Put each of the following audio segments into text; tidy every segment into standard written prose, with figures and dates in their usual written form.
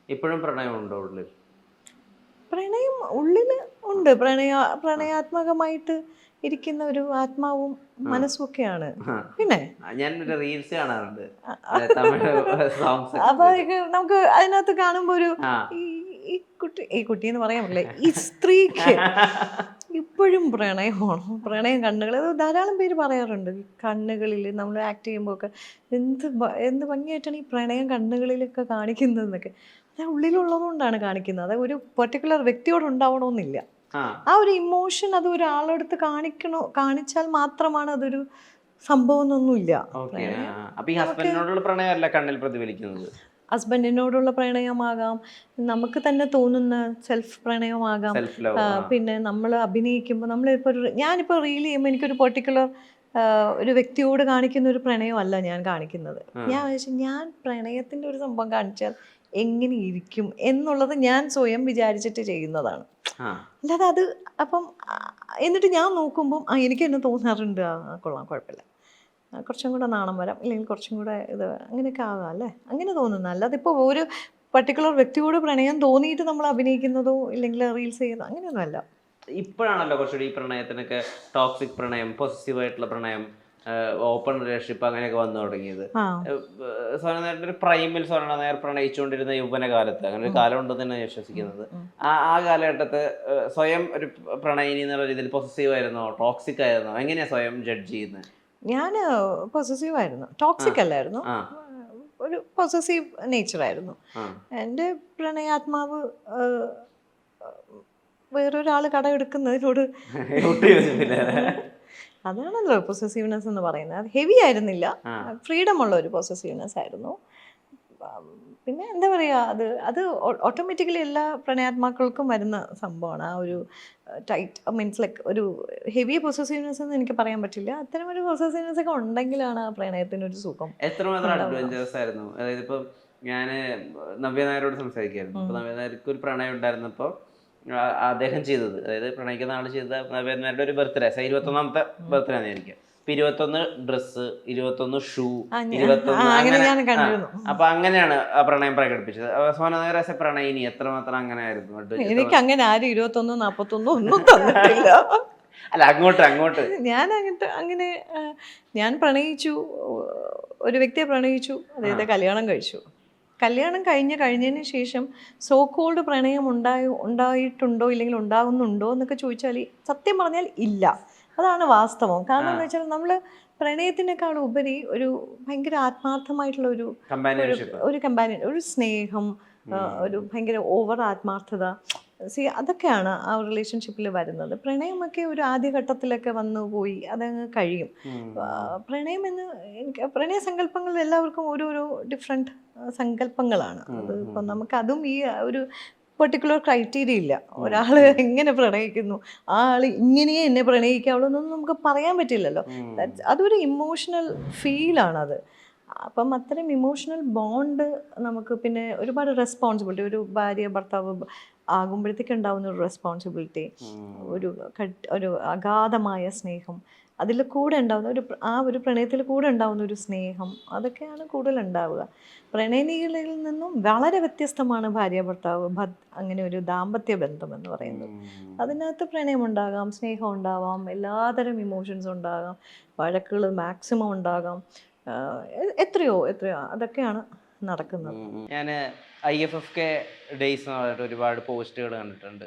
ഇപ്പോഴും പ്രണയമുണ്ടോ ഉള്ളിൽ? പ്രണയം ഉള്ളിൽ ഉണ്ട്. പ്രണയാത്മകമായിട്ട് ഇരിക്കുന്ന ഒരു ആത്മാവും മനസ്സും ഒക്കെയാണ്. പിന്നെ ഞാൻ റീൽസ് കാണാറുണ്ട്, തമിഴ് സോങ്സ് ഒക്കെ അപ്പൊ കേട്ട്. നമുക്ക് അതിനകത്ത് കാണുമ്പോ ഒരു ആ ഈ കുട്ടി എന്ന് പറയാൻ പറ്റില്ല, ഈ സ്ത്രീക്ക് ഇപ്പോഴും പ്രണയമാണോ, പ്രണയം കണ്ണുകൾ, അത് ധാരാളം പേര് പറയാറുണ്ട്. ഈ കണ്ണുകളിൽ നമ്മൾ ആക്ട് ചെയ്യുമ്പോൾ ഒക്കെ എന്ത് ഭംഗിയായിട്ടാണ് ഈ പ്രണയം കണ്ണുകളിലൊക്കെ കാണിക്കുന്നതെന്നൊക്കെ. അത് ഉള്ളിലുള്ളതുകൊണ്ടാണ് കാണിക്കുന്നത്. അത് ഒരു പെർട്ടിക്കുലർ വ്യക്തിയോട് ഉണ്ടാവണമെന്നില്ല. ആ ആ ഒരു ഇമോഷൻ അത് ഒരാളെടുത്ത് കാണിച്ചാൽ മാത്രമാണ് അതൊരു സംഭവം എന്നൊന്നുമില്ല. ഓക്കെ. പ്രണയം അപ്പൊ ഈ നമുക്ക് ഹസ്ബൻഡിനോടുള്ള പ്രണയമല്ല കണ്ണിൽ പ്രതിഫലിക്കുന്നത്. ഹസ്ബൻഡിനോടുള്ള പ്രണയമാകാം, നമുക്ക് തന്നെ തോന്നുന്ന സെൽഫ് പ്രണയമാകാം. Self love. പിന്നെ നമ്മൾ അഭിനയിക്കുമ്പോൾ നമ്മളിപ്പോൾ ഞാനിപ്പോൾ റീൽ ചെയ്യുമ്പോൾ എനിക്കൊരു പെർട്ടിക്കുലർ ഒരു വ്യക്തിയോട് കാണിക്കുന്ന ഒരു പ്രണയമല്ല ഞാൻ കാണിക്കുന്നത്. ഞാൻ ഞാൻ പ്രണയത്തിൻ്റെ ഒരു സംഭവം കാണിച്ചാൽ എങ്ങനെ ഇരിക്കും എന്നുള്ളത് ഞാൻ സ്വയം വിചാരിച്ചിട്ട് ചെയ്യുന്നതാണ്. അല്ലാതെ അത് അപ്പം എന്നിട്ട് ഞാൻ നോക്കുമ്പം എനിക്ക് തന്നെ തോന്നാറുണ്ട്, കൊള്ളാം, കുഴപ്പമില്ല, കുറച്ചും കൂടെ നാണം വരാം, ഇല്ലെങ്കിൽ കുറച്ചും കൂടെ ഇത് അങ്ങനെയൊക്കെ ആകാം അല്ലേ, അങ്ങനെ തോന്നുന്നു. അല്ലാതെ ഇപ്പോൾ ഒരു പർട്ടിക്കുലർ വ്യക്തിയോട് പ്രണയം തോന്നിയിട്ട് നമ്മൾ അഭിനയിക്കുന്നതോ ഇല്ലെങ്കിൽ റീൽസ് ചെയ്യുന്നതോ അങ്ങനെയൊന്നുമല്ല. ഇപ്പോഴാണല്ലോ കുറച്ചുകൂടി ഈ പ്രണയത്തിനൊക്കെ ടോക്സിക് പ്രണയം, പോസിറ്റീവ് ആയിട്ടുള്ള പ്രണയം, ഓപ്പൺ റിലേഷൻഷിപ്പ് അങ്ങനെയൊക്കെ വന്നു തുടങ്ങിയത്. സോന നായരുടെ ഒരു പ്രൈമിൽ സോന നായർ പ്രണയിച്ചുകൊണ്ടിരുന്ന യൗവനകാലത്ത്, അങ്ങനെ ഒരു കാലം ഉണ്ടെന്ന് തന്നെ വിശ്വസിക്കുന്നത്. ആ കാലഘട്ടത്ത് സ്വയം ഒരു പ്രണയിനി എന്നുള്ള രീതിയിൽ പോസിറ്റീവ് ആയിരുന്നോ, ടോക്സിക് ആയിരുന്നോ, എങ്ങനെയാ സ്വയം ജഡ്ജ് ചെയ്യുന്നത്? ഞാൻ പൊസസീവ് ആയിരുന്നു, ടോക്സിക് അല്ലായിരുന്നു. ഒരു പൊസസീവ് നേച്ചറായിരുന്നു. എൻ്റെ പ്രണയാത്മാവ് വേറൊരാൾ കടമെടുക്കുന്നതിനോട് അതാണല്ലോ പൊസസീവ്നെസ് എന്ന് പറയുന്നത്. അത് ഹെവി ആയിരുന്നില്ല, ഫ്രീഡം ഉള്ള ഒരു പൊസസീവ്നെസ് ആയിരുന്നു. പിന്നെ എന്താ പറയുക, അത് ഓട്ടോമാറ്റിക്കലി എല്ലാ പ്രണയാത്മാക്കൾക്കും വരുന്ന സംഭവമാണ്. ആ ഒരു ടൈറ്റ് മീൻസ് ലൈക്ക് ഒരു ഹെവി പൊസസീവ്നെസ് എന്ന് എനിക്ക് പറയാൻ പറ്റില്ല. അത്തരം ഒരു പൊസസീവ്നെസ് ഒക്കെ ഉണ്ടെങ്കിലാണ് ആ പ്രണയത്തിനൊരു സുഖം. എത്രമാത്രം അഡ്വഞ്ചറസ് ആയിരുന്നു? അതായത് ഇപ്പം ഞാൻ നവ്യ നായരോട് സംസാരിക്കായിരുന്നു. അപ്പൊ നവ്യ നായർക്ക് ഒരു പ്രണയം ഉണ്ടായിരുന്നപ്പോൾ അദ്ദേഹം ചെയ്തത്, അതായത് പ്രണയിക്കുന്ന ആൾ ചെയ്ത നവ്യ നായരുടെ ഒരു ബർത്ത്ഡേ, 21ാമത്തെ ബർത്ത്ഡേ ആയിരിക്കും. 21 ഡ്രസ്സ്, 21 ഷൂ, 21 അങ്ങനെ. അപ്പൊ അങ്ങനെയാണ് ആ പ്രണയം പ്രകടിപ്പിച്ചത്. സോന നായർ ആസ് എ പ്രണയിനി എത്രമാത്രം അങ്ങനെ ആയിരുന്നു? എനിക്ക് അങ്ങനെ ആരും 21, 41 ഒന്നും തന്നിട്ടില്ല. അല്ല, അങ്ങോട്ട് ഞാൻ അങ്ങനെ ഞാൻ പ്രണയിച്ചു, ഒരു വ്യക്തിയെ പ്രണയിച്ചു, അദ്ദേഹത്തെ കല്യാണം കഴിച്ചു. കല്യാണം കഴിഞ്ഞതിന് ശേഷം സോ കോൾഡ് പ്രണയം ഉണ്ടായിട്ടുണ്ടോ ഇല്ലെങ്കിൽ ഉണ്ടാകുന്നുണ്ടോ എന്നൊക്കെ ചോദിച്ചാൽ സത്യം പറഞ്ഞാൽ ഇല്ല. അതാണ് വാസ്തവം. കാരണം എന്താ വെച്ചാൽ നമ്മൾ പ്രണയത്തിനേക്കാൾ ഉപരി ഒരു ഭയങ്കര ആത്മാർത്ഥമായിട്ടുള്ള ഒരു കമ്പാനിയൻ, ഒരു സ്നേഹം, ഒരു ഭയങ്കര ഓവർ ആത്മാർത്ഥത, അതൊക്കെയാണ് ആ റിലേഷൻഷിപ്പിൽ വരുന്നത്. പ്രണയമൊക്കെ ഒരു ആദ്യഘട്ടത്തിലൊക്കെ വന്നു പോയി അതങ്ങ് കഴിയും. പ്രണയ സങ്കല്പങ്ങൾ എല്ലാവർക്കും ഓരോരോ ഡിഫറെൻറ്റ് സങ്കല്പങ്ങളാണ്. അത് ഇപ്പം നമുക്കതും ഈ ഒരു പെർട്ടിക്കുലർ ക്രൈറ്റീരിയ ഇല്ല. ഒരാൾ എങ്ങനെ പ്രണയിക്കുന്നു, ആ ആൾ ഇങ്ങനെയേ എന്നെ പ്രണയിക്കാവുള്ളൂ എന്നൊന്നും നമുക്ക് പറയാൻ പറ്റില്ലല്ലോ. അതൊരു ഇമോഷണൽ ഫീലാണത്. അപ്പം അത്രയും ഇമോഷണൽ ബോണ്ട് നമുക്ക്, പിന്നെ ഒരുപാട് റെസ്പോൺസിബിലിറ്റി, ഒരു ഭാര്യ ഭർത്താവ് ആകുമ്പോഴത്തേക്ക് ഉണ്ടാകുന്ന ഒരു റെസ്പോൺസിബിലിറ്റി, ഒരു അഗാധമായ സ്നേഹം, അതിൽ കൂടെ ഉണ്ടാകുന്ന ആ ഒരു പ്രണയത്തിൽ കൂടെ ഉണ്ടാകുന്ന ഒരു സ്നേഹം, അതൊക്കെയാണ് കൂടുതൽ ഉണ്ടാവുക. പ്രണയിനികളിൽ നിന്നും വളരെ വ്യത്യസ്തമാണ് ഭാര്യ ഭർത്താവ് അങ്ങനെ ഒരു ദാമ്പത്യ ബന്ധം എന്ന് പറയുന്നത്. അതിനകത്ത് പ്രണയമുണ്ടാകാം, സ്നേഹം ഉണ്ടാവാം, എല്ലാതരം ഇമോഷൻസും ഉണ്ടാകാം, വഴക്കുകൾ മാക്സിമം ഉണ്ടാകാം, എത്രയോ അതൊക്കെയാണ് നടക്കുന്നത്. ഞാൻ IFFK ഡേയ്സ് എന്ന് പറഞ്ഞിട്ട് ഒരുപാട് പോസ്റ്റുകൾ കണ്ടിട്ടുണ്ട്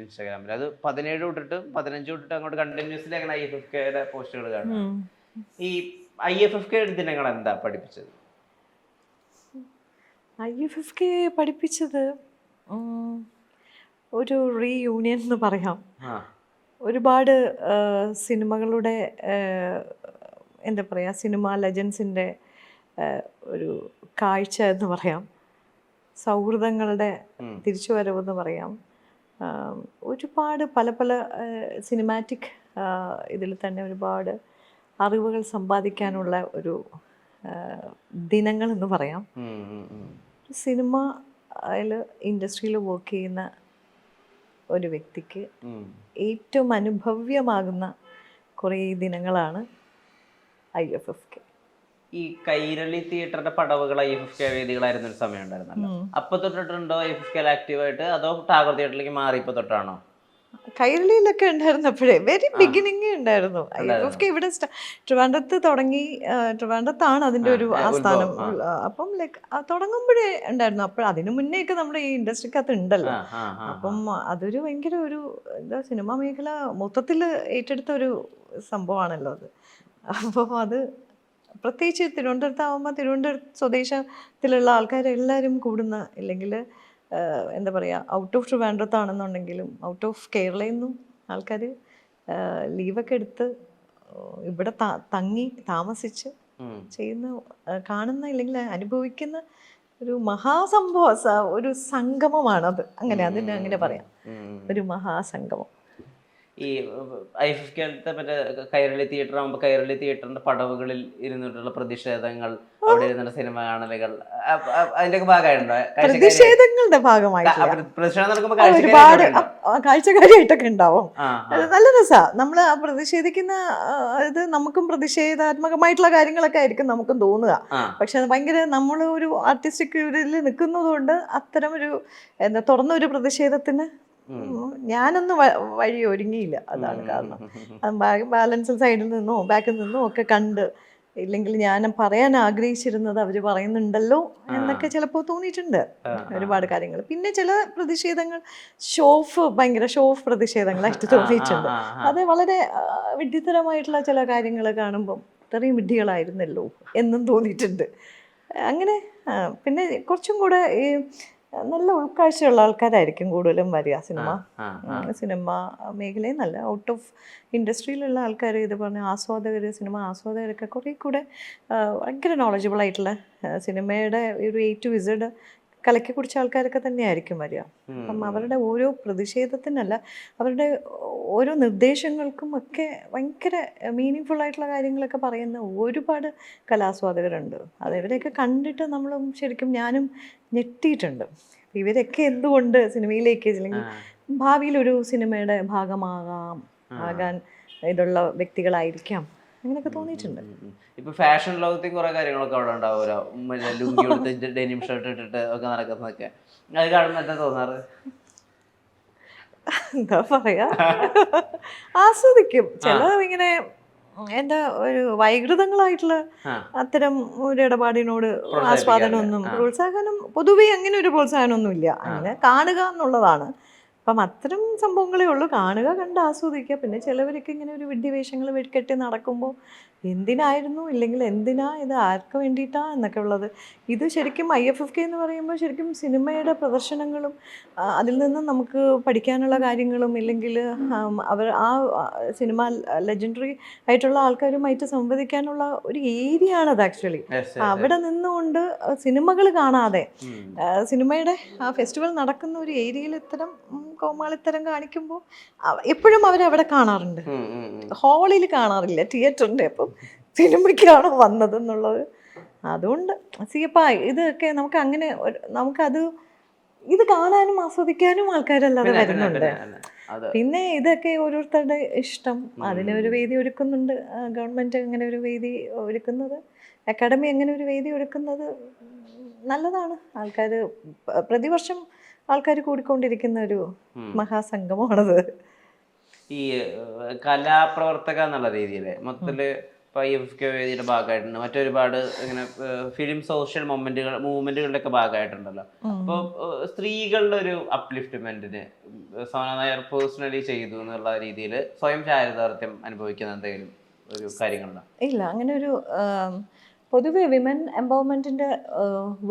ഇൻസ്റ്റാഗ്രാമിൽ. അത് 17 തൊട്ടിട്ട് 15 തൊട്ടിട്ട് അങ്ങോട്ട് കണ്ടിന്യൂസ്ലി അങ്ങനെ IFFKയുടെ പോസ്റ്റുകൾ കാണും. ഈ IFFK ദിനങ്ങൾ എന്താ പഠിപ്പിച്ചത്? IFFK പഠിപ്പിച്ചത് ഒരു റീയൂണിയൻ എന്ന് പറയാം. ഒരുപാട് സിനിമകളുടെ എന്താ പറയുക, സിനിമ ലെജൻസിൻ്റെ ഒരു കാഴ്ച എന്ന് പറയാം, സൗഹൃദങ്ങളുടെ തിരിച്ചുവരവെന്ന് പറയാം. ഒരുപാട് പല സിനിമാറ്റിക് ഇതിൽ തന്നെ ഒരുപാട് അറിവുകൾ സമ്പാദിക്കാനുള്ള ഒരു ദിനങ്ങളെന്ന് പറയാം. സിനിമ ഇൻഡസ്ട്രിയിൽ വർക്ക് ചെയ്യുന്ന ഒരു വ്യക്തിക്ക് ഏറ്റവും അനുഭവ്യമാകുന്ന കുറേ ദിനങ്ങളാണ് IFFK. ഈ കൈരളി തിയേറ്ററിന്റെ പടവുകൾ IFFK വേദികളായിരുന്ന ഒരു സമയം ഉണ്ടായിരുന്നല്ലോ. അപ്പൊ തൊട്ടിട്ടുണ്ടോ IFFK ആക്റ്റീവായിട്ട്, അതോ ടാഗോർ തിയേറ്ററിലേക്ക് മാറി ഇപ്പൊ തൊട്ടാണോ? കൈരളിയിലൊക്കെ ഉണ്ടായിരുന്നപ്പോഴേ വെരി ബിഗിനിങ് ഉണ്ടായിരുന്നു. IFFK ഇവിടെ ട്രിവാൻഡ്രത്ത് തുടങ്ങി. ട്രിവാൻഡ്രത്താണ് അതിന്റെ ഒരു ആസ്ഥാനം. അപ്പം ലൈക്ക് തുടങ്ങുമ്പോഴേ ഉണ്ടായിരുന്നു. അപ്പോൾ അതിനു മുന്നേ ഒക്കെ നമ്മുടെ ഈ ഇൻഡസ്ട്രിക്കകത്ത് ഉണ്ടല്ലോ. അപ്പം അതൊരു ഭയങ്കര ഒരു എന്താ സിനിമാ മേഖല മൊത്തത്തിൽ ഏറ്റെടുത്ത ഒരു സംഭവമാണല്ലോ അത്. അപ്പോൾ അത് പ്രത്യേകിച്ച് തിരുവനന്തപുരത്താവുമ്പോൾ തിരുവനന്തപുരം സ്വദേശത്തിലുള്ള ആൾക്കാരെല്ലാവരും കൂടുന്ന, ഇല്ലെങ്കിൽ എന്താ പറയുക, ഔട്ട് ഓഫ് ട്രിവാൻഡ്രത്താണെന്നുണ്ടെങ്കിലും ഔട്ട് ഓഫ് കേരളയിൽ നിന്നും ആൾക്കാർ ലീവൊക്കെ എടുത്ത് ഇവിടെ തങ്ങി താമസിച്ച് ചെയ്യുന്ന, കാണുന്ന, ഇല്ലെങ്കിൽ അനുഭവിക്കുന്ന ഒരു മഹാസംഭവം, ഒരു സംഗമമാണത്. അങ്ങനെ അതിന് അങ്ങനെ പറയാം, ഒരു മഹാസംഗമം. ഈ IFFK മറ്റേ കൈരളി തിയേറ്റർ ആകുമ്പോൾ കൈരളി തിയേറ്ററിന്റെ പടവുകളിൽ ഇരുന്നിട്ടുള്ള പ്രതിഷേധങ്ങൾ, അവിടെ ഇരുന്നിട്ട് സിനിമ കാണലുകൾ, അതിന്റെ ഒക്കെ ഭാഗമായിട്ടുണ്ടോ? പ്രതിഷേധങ്ങളുടെ ഭാഗമായിട്ട് പ്രതിഷേധം നടക്കുമ്പോൾ ഒരുപാട് കാഴ്ചക്കാരിയായിട്ടൊക്കെ ഉണ്ടാവും. നല്ല രസമാണ്. നമ്മൾ ആ പ്രതിഷേധിക്കുന്ന ഇത് നമുക്കും പ്രതിഷേധാത്മകമായിട്ടുള്ള കാര്യങ്ങളൊക്കെ ആയിരിക്കും നമുക്കും തോന്നുക. പക്ഷെ അത് ഭയങ്കര നമ്മൾ ഒരു ആർട്ടിസ്റ്റിക് ഇതിൽ നിൽക്കുന്നത് കൊണ്ട് അത്തരം ഒരു എന്താ തുറന്നൊരു പ്രതിഷേധത്തിന് ഞാനൊന്നും വഴി ഒരുങ്ങിയില്ല. അതാണ് കാരണം. ബാലൻസ് സൈഡിൽ നിന്നോ ബാക്കിൽ നിന്നോ ഒക്കെ കണ്ട്, ഇല്ലെങ്കിൽ ഞാൻ പറയാൻ ആഗ്രഹിച്ചിരുന്നത് അവർ പറയുന്നുണ്ടല്ലോ എന്നൊക്കെ ചിലപ്പോൾ തോന്നിയിട്ടുണ്ട് ഒരുപാട് കാര്യങ്ങൾ. പിന്നെ ചില പ്രതിഷേധങ്ങൾ ഭയങ്കര ഷോ ഓഫ് പ്രതിഷേധങ്ങളായിട്ട് തോന്നിയിട്ടുണ്ട്. അത് വളരെ വിഡ്ഢിത്തരമായിട്ടുള്ള ചില കാര്യങ്ങൾ കാണുമ്പം ഇത്രയും വിഡ്ഢികളായിരുന്നല്ലോ എന്നും തോന്നിയിട്ടുണ്ട്. അങ്ങനെ പിന്നെ കുറച്ചും കൂടെ ഈ നല്ല ഉൾക്കാഴ്ചയുള്ള ആൾക്കാരായിരിക്കും കൂടുതലും വരിക സിനിമ മേഖലയിൽ. നല്ല ഔട്ട് ഓഫ് ഇൻഡസ്ട്രിയിലുള്ള ആൾക്കാർ, ഇത് പറഞ്ഞ ആസ്വാദകർ, സിനിമ ആസ്വാദകരൊക്കെ കുറേ കൂടെ ഭയങ്കര നോളജബിൾ ആയിട്ടുള്ള സിനിമയുടെ ഒരു A to Z കലക്കി കുടിച്ച ആൾക്കാരൊക്കെ തന്നെയായിരിക്കും വരിക. അപ്പം അവരുടെ ഓരോ പ്രതിഷേധത്തിനല്ല, അവരുടെ ഓരോ നിർദ്ദേശങ്ങൾക്കും ഒക്കെ ഭയങ്കര മീനിങ് ഫുൾ ആയിട്ടുള്ള കാര്യങ്ങളൊക്കെ പറയുന്ന ഒരുപാട് കലാസ്വാദകരുണ്ട്. ഇവരെയൊക്കെ കണ്ടിട്ട് നമ്മളും ശരിക്കും ഞാനും ഞെട്ടിയിട്ടുണ്ട്. ഇവരൊക്കെ എന്തുകൊണ്ട് സിനിമയിലേക്ക്, അല്ലെങ്കിൽ ഭാവിയിലൊരു സിനിമയുടെ ആകാൻ ഇതുള്ള വ്യക്തികളായിരിക്കാം, അങ്ങനെയൊക്കെ തോന്നിയിട്ടുണ്ട്. ഇപ്പൊ ഫാഷൻ ലോകത്തിൽ കുറെ കാര്യങ്ങളൊക്കെ അവിടെ ഉണ്ടാവുമല്ലോ, ലുങ്കി എടുത്ത് ഡെനിം ഷർട്ട് ഇട്ടിട്ട് ഒക്കെ നടക്കുന്നതൊക്കെ. അത് കാണുമ്പോൾ എന്താ തോന്നാറ്? എന്താ പറയാ, ആസ്വദിക്കും. ചില ഇങ്ങനെ എന്താ ഒരു വൈകൃതങ്ങളായിട്ടുള്ള അത്തരം ഒരു ഇടപാടിനോട് പ്രോത്സാഹനം പൊതുവെ അങ്ങനെ ഒരു പ്രോത്സാഹനമൊന്നും ഇല്ല. അങ്ങനെ കാണുക എന്നുള്ളതാണ്. അപ്പം അത്തരം സംഭവങ്ങളേ ഉള്ളൂ. കാണുക, കണ്ട് ആസ്വദിക്കുക. പിന്നെ ചിലവരൊക്കെ ഇങ്ങനെ ഒരു വിഡ്ഢിവേഷങ്ങൾ വെടിക്കെട്ടി നടക്കുമ്പോൾ എന്തിനായിരുന്നു, ഇല്ലെങ്കിൽ എന്തിനാ ഇത്, ആർക്ക് വേണ്ടിയിട്ടാ എന്നൊക്കെ ഉള്ളത്. ഇത് ശരിക്കും IFFK എന്ന് പറയുമ്പോൾ ശരിക്കും സിനിമയുടെ പ്രദർശനങ്ങളും അതിൽ നിന്നും നമുക്ക് പഠിക്കാനുള്ള കാര്യങ്ങളും, ഇല്ലെങ്കിൽ അവർ ആ സിനിമ ലെജൻഡറി ആയിട്ടുള്ള ആൾക്കാരുമായിട്ട് സംവദിക്കാനുള്ള ഒരു ഏരിയ ആണത് ആക്ച്വലി. അവിടെ നിന്നുകൊണ്ട് സിനിമകൾ കാണാതെ സിനിമയുടെ ആ ഫെസ്റ്റിവൽ നടക്കുന്ന ഒരു ഏരിയയിൽ ഇത്തരം കോമാളിത്തരം കാണിക്കുമ്പോൾ എപ്പോഴും അവരവിടെ കാണാറുണ്ട്, ഹാളിൽ കാണാറില്ല, തിയേറ്ററിൻ്റെ. അപ്പം സിനിമയ്ക്കാണോ വന്നതെന്നുള്ളത്. അതുകൊണ്ട് ഇതൊക്കെ നമുക്ക് അങ്ങനെ നമുക്കത് ഇത് കാണാനും ആസ്വദിക്കാനും ആൾക്കാരല്ലാതെ വരുന്നുണ്ട്. പിന്നെ ഇതൊക്കെ ഓരോരുത്തരുടെ ഇഷ്ടം. അതിനൊരു വേദി ഒരുക്കുന്നുണ്ട് ഗവൺമെൻറ്, അങ്ങനെ ഒരു വേദി ഒരുക്കുന്നത്, അക്കാഡമി അങ്ങനെ ഒരു വേദി ഒരുക്കുന്നത് നല്ലതാണ്. ആൾക്കാർ പ്രതിവർഷം ആൾക്കാർ കൂടിക്കൊണ്ടിരിക്കുന്ന ഒരു മഹാസംഗമമാണത്. ഈ കലാപ്രവർത്തക എന്നുള്ള രീതിയിൽ മൊത്തത്തില് IFFK വേദിയുടെ ഭാഗമായിട്ടുണ്ട്. മറ്റൊരുപാട് ഇങ്ങനെ ഫിലിം സോഷ്യൽ മൂവ്മെന്റുകളുടെ ഒക്കെ ഭാഗമായിട്ടുണ്ടല്ലോ. അപ്പോൾ സ്ത്രീകളുടെ ഒരു അപ്ലിഫ്റ്റ്മെന്റിന് സോന നായർ പേഴ്സണലി ചെയ്തു എന്നുള്ള രീതിയിൽ സ്വയം ചാരിതാർത്ഥ്യം അനുഭവിക്കുന്ന എന്തെങ്കിലും ഒരു കാര്യങ്ങളുണ്ടോ? ഇല്ല, അങ്ങനെ ഒരു പൊതുവെ വിമൻ എംപവർമെൻറ്റിൻ്റെ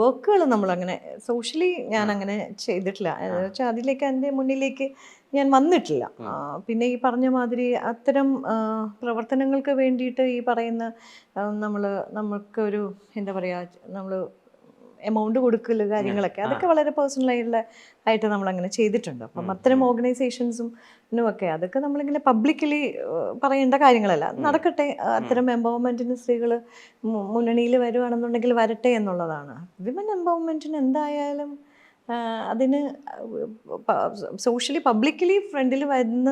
വർക്കുകൾ നമ്മളങ്ങനെ സോഷ്യലി ഞാൻ അങ്ങനെ ചെയ്തിട്ടില്ല. എന്ന് വെച്ചാൽ അതിലേക്ക് എൻ്റെ മുന്നിലേക്ക് ഞാൻ വന്നിട്ടില്ല. പിന്നെ ഈ പറഞ്ഞ മാതിരി അത്തരം പ്രവർത്തനങ്ങൾക്ക് വേണ്ടിയിട്ട് ഈ പറയുന്ന നമുക്കൊരു എന്താ പറയുക, നമ്മൾ എമൗണ്ട് കൊടുക്കൽ കാര്യങ്ങളൊക്കെ, അതൊക്കെ വളരെ പേഴ്സണലായിട്ട് നമ്മളങ്ങനെ ചെയ്തിട്ടുണ്ട്. അപ്പം അത്തരം ഓർഗനൈസേഷൻസും ഒക്കെ അതൊക്കെ നമ്മളിങ്ങനെ പബ്ലിക്കലി പറയേണ്ട കാര്യങ്ങളല്ല, നടക്കട്ടെ. അത്തരം എംപവർമെൻറ്റിന് സ്ത്രീകൾ മുന്നണിയിൽ വരുവാണെന്നുണ്ടെങ്കിൽ വരട്ടെ എന്നുള്ളതാണ്. വിമൻ എംപവർമെൻറ്റിന് എന്തായാലും അതിന് സോഷ്യലി പബ്ലിക്കലി ഫ്രണ്ടിൽ വരുന്ന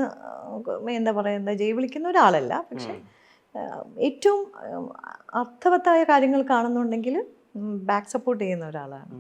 എന്താ പറയുക, ജയ് വിളിക്കുന്ന ഒരാളല്ല, പക്ഷെ ഏറ്റവും അർത്ഥവത്തായ കാര്യങ്ങൾ കാണുന്നുണ്ടെങ്കിൽ ബാക്ക് സപ്പോർട്ട് ചെയ്യുന്ന ഒരാളാണ്.